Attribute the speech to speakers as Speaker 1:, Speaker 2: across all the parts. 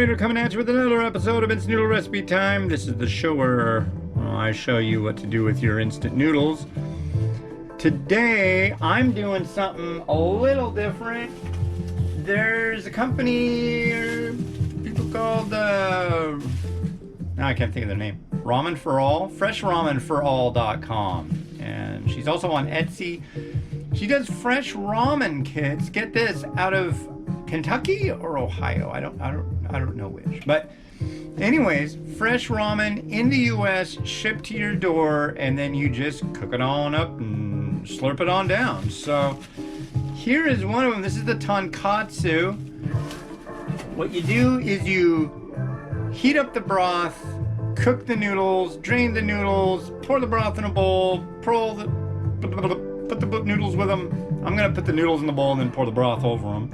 Speaker 1: Reader coming at you with another episode of Instant Noodle Recipe Time. This is the show where I show you what to do with your instant noodles. Today, I'm doing something a little different. There's a company, people called, now I can't think of their name. Ramen for All, FreshRamenForAll.com. And she's also on Etsy. She does fresh ramen kits. Get this, out of Kentucky or Ohio. I don't know which. But anyways, fresh ramen in the US, shipped to your door, and then you just cook it on up and slurp it on down. So here is one of them. This is the Tonkotsu. What you do is you heat up the broth, cook the noodles, drain the noodles, pour the broth in a bowl, put the noodles with them. I'm gonna put the noodles in the bowl and then pour the broth over them.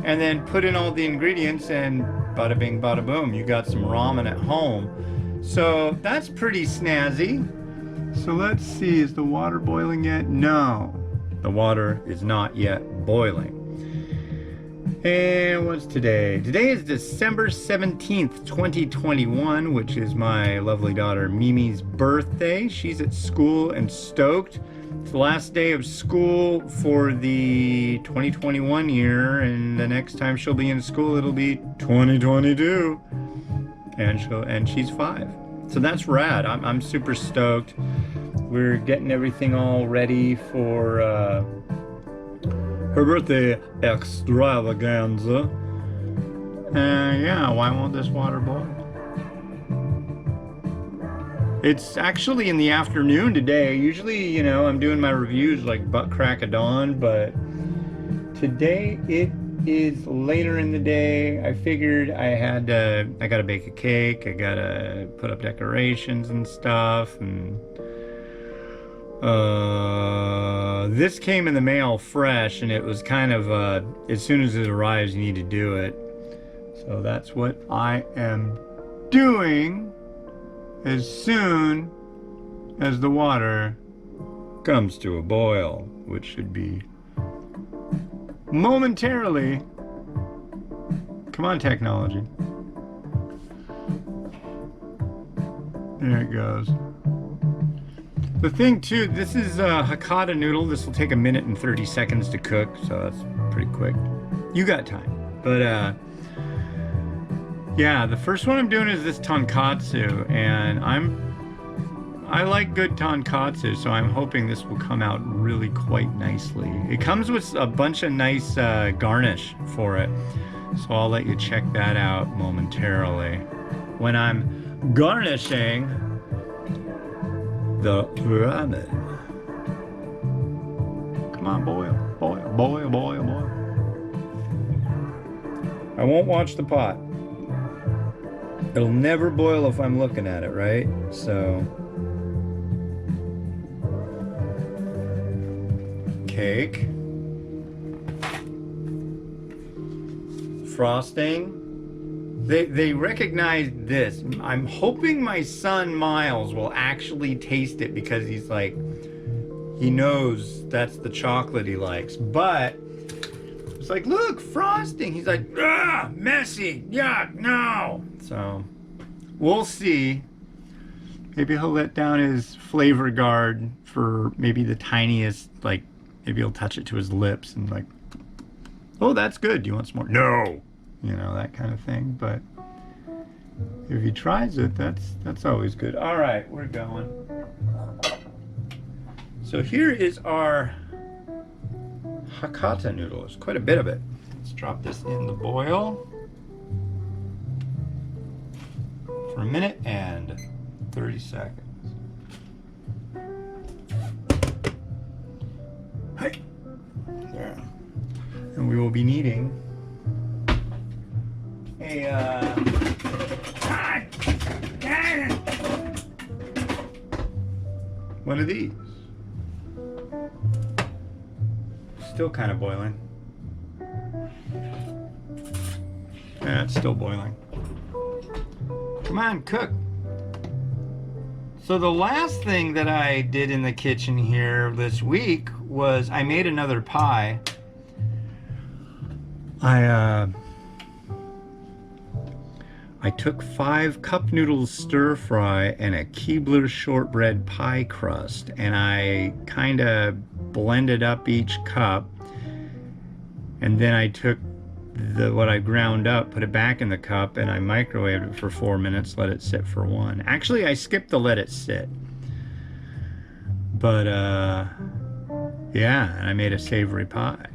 Speaker 1: And then put in all the ingredients and bada bing, bada boom, you got some ramen at home. So that's pretty snazzy. So let's see, is the water boiling yet? No, the water is not yet boiling. And what's today? Today is December 17th, 2021, which is my lovely daughter Mimi's birthday. She's at school and stoked. It's the last day of school for the 2021 year, and the next time she'll be in school it'll be 2022, and she's 5. So that's rad. I'm super stoked. We're getting everything all ready for her birthday extravaganza. Yeah, why won't this water boil? It's actually in the afternoon today. Usually, you know, I'm doing my reviews like butt crack of dawn, but today it is later in the day. I figured I gotta bake a cake, I gotta put up decorations and stuff, and this came in the mail fresh, and it was kind of, as soon as it arrives, you need to do it. So that's what I am doing as soon as the water comes to a boil, which should be momentarily. Come on, technology. There it goes. The thing too, this is a Hakata noodle. This will take 1 minute and 30 seconds to cook, so that's pretty quick. You got time. But yeah, the first one I'm doing is this Tonkotsu, and I like good Tonkotsu, so I'm hoping this will come out really quite nicely. It comes with a bunch of nice garnish for it, so I'll let you check that out momentarily when I'm garnishing the ramen. Come on, boil, boil, boil, boil, boil. I won't watch the pot. It'll never boil if I'm looking at it, right? So, cake, frosting. They recognize this. I'm hoping my son Miles will actually taste it, because he's like, he knows that's the chocolate he likes. But it's like, look, frosting. He's like, ah, messy, yuck, no. So we'll see. Maybe he'll let down his flavor guard for maybe the tiniest, like maybe he'll touch it to his lips and like, oh, that's good. Do you want some more? No. You know, that kind of thing. But if he tries it, that's always good. All right, we're going. So here is our Hakata noodle. There's quite a bit of it. Let's drop this in the boil for 1 minute and 30 seconds. Hey, there. And we will be needing a one of these. Still kind of boiling. Yeah, it's still boiling. Come on, cook. So the last thing that I did in the kitchen here this week was I made another pie. I took 5 cup noodles stir fry and a Keebler shortbread pie crust, and I kind of blended up each cup, and then I took what I ground up, put it back in the cup, and I microwaved it for 4 minutes, let it sit for 1. Actually, I skipped the let it sit. But yeah, and I made a savory pie.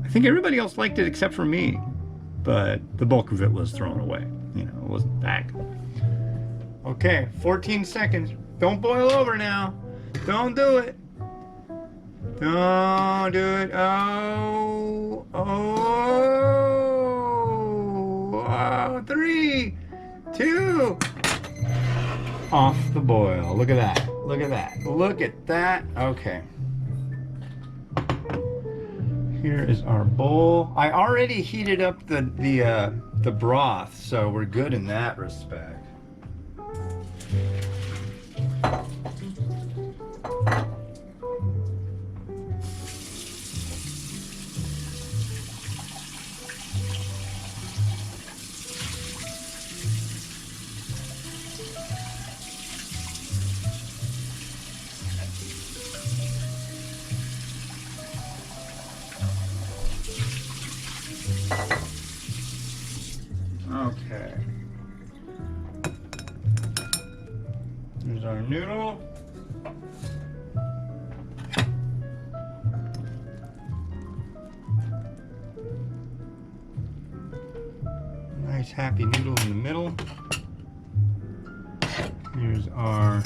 Speaker 1: I think everybody else liked it except for me, but the bulk of it was thrown away. You know, it wasn't that good. Okay, 14 seconds. Don't boil over now. Don't do it. Don't do it. Oh, oh, 3, 2. Off the boil. Look at that. Look at that. Look at that. Okay. Here is our bowl. I already heated up the broth, so we're good in that respect. Okay. Here's our noodle. Nice happy noodle in the middle. Here's our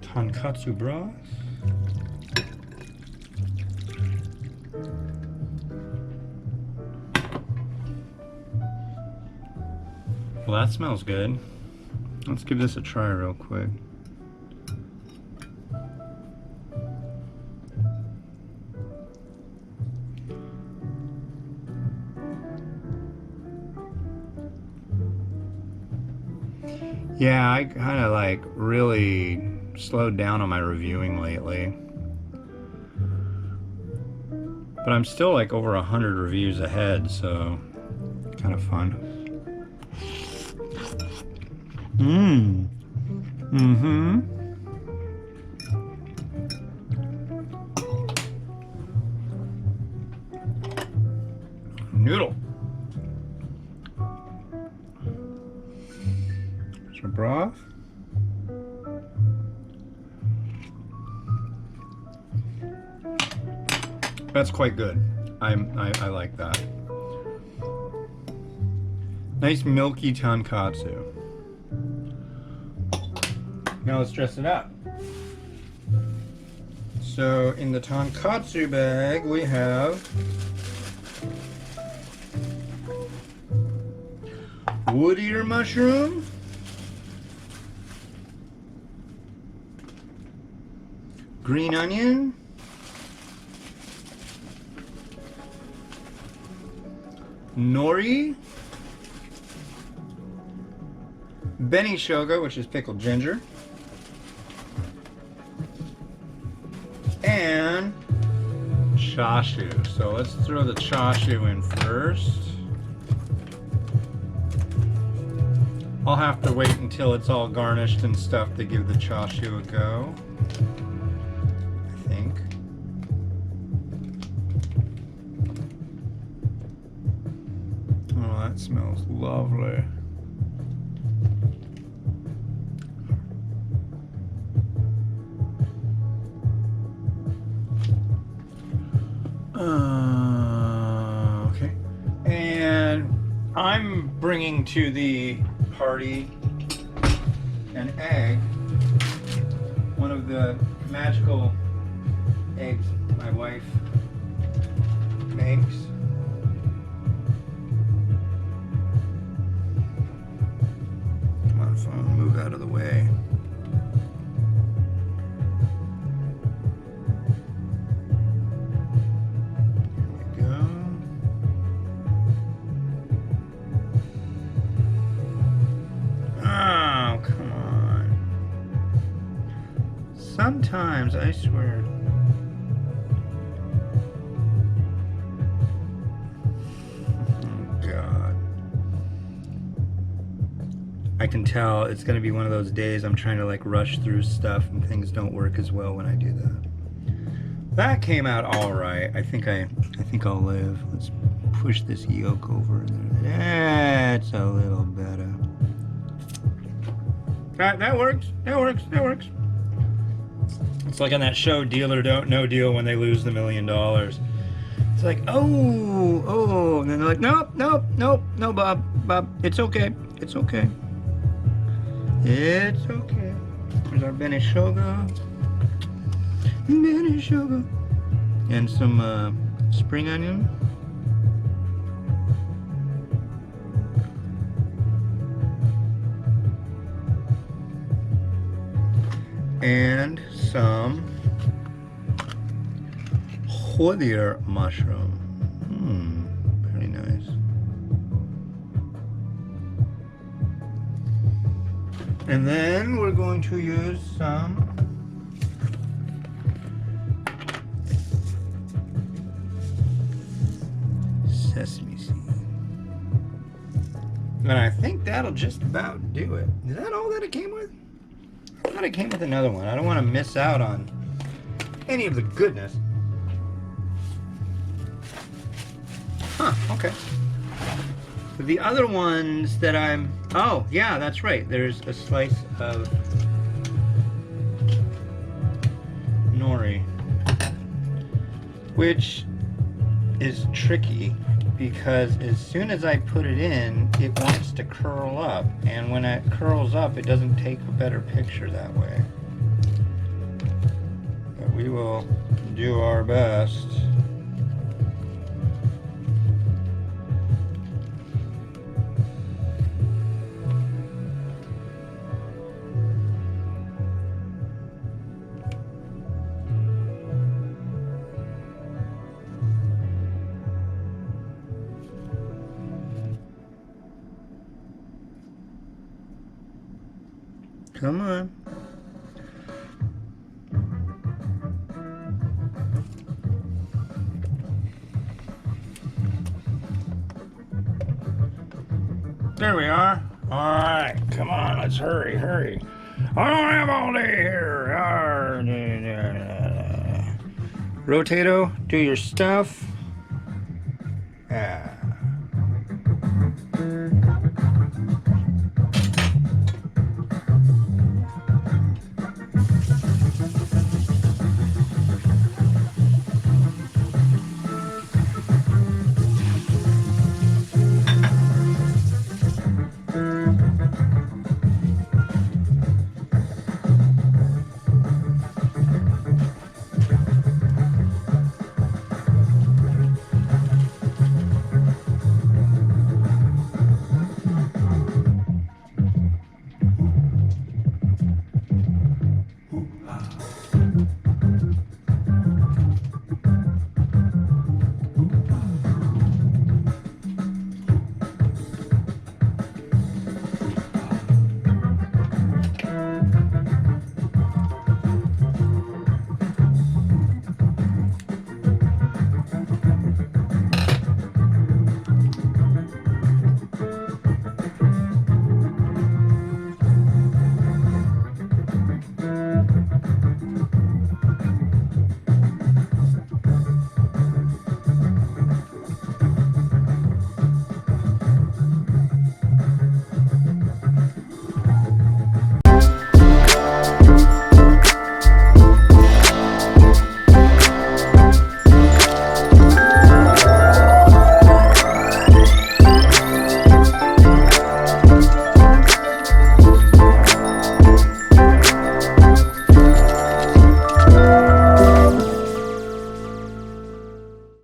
Speaker 1: tonkotsu broth. Well, that smells good. Let's give this a try real quick. Yeah, I kind of like really slowed down on my reviewing lately. But I'm still like over 100 reviews ahead, so kind of fun. Mm-hmm. Noodle. Some broth. That's quite good. I like that. Nice milky tonkotsu. Now let's dress it up. So in the tonkotsu bag we have wood eater mushroom, green onion, nori, benishoga, which is pickled ginger, and chashu. So let's throw the chashu in first. I'll have to wait until it's all garnished and stuff to give the chashu a go, I think. Oh, that smells lovely. Okay, and I'm bringing to the party an egg, one of the magical eggs my wife makes. Come on, phone, move out of the way. Sometimes, I swear. I can tell it's gonna be one of those days I'm trying to like rush through stuff and things don't work as well when I do that. That came out all right. I think I'll live. Let's push this yolk over there. That's a little better. That works. That works. That works. It's like on that show Deal or No Deal when they lose the $1 million. It's like, oh, and then they're like, nope, no, Bob, it's okay, it's okay. It's okay. There's our Benishoga. And some spring onion. And some Hodier mushroom. Pretty nice. And then we're going to use some sesame seed. And I think that'll just about do it. Is that all that it came with? I thought it came with another one. I don't want to miss out on any of the goodness. Huh, okay. The other ones that oh, yeah, that's right. There's a slice of nori, which is tricky because as soon as I put it in, it wants to curl up. And when it curls up, it doesn't take a better picture that way. But we will do our best. Come on. There we are. All right, come on, let's hurry. I don't have all day here. Rotato, do your stuff. Yeah.